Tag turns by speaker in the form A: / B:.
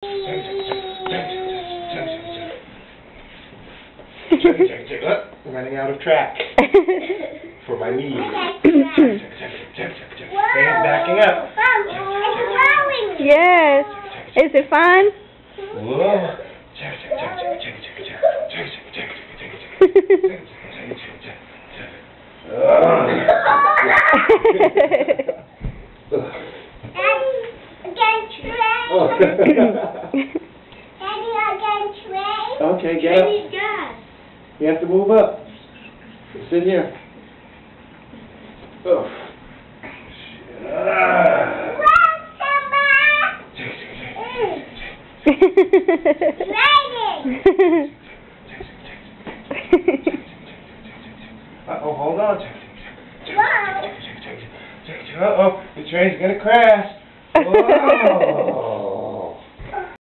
A: I'm running out of track for my knees. Hands backing up.
B: Yes. Is it fun?
A: Whoa. Okay, get up. You have to move up. Sit here. Oh. Uh-oh, hold on. Uh-oh, the train's gonna crash. Whoa.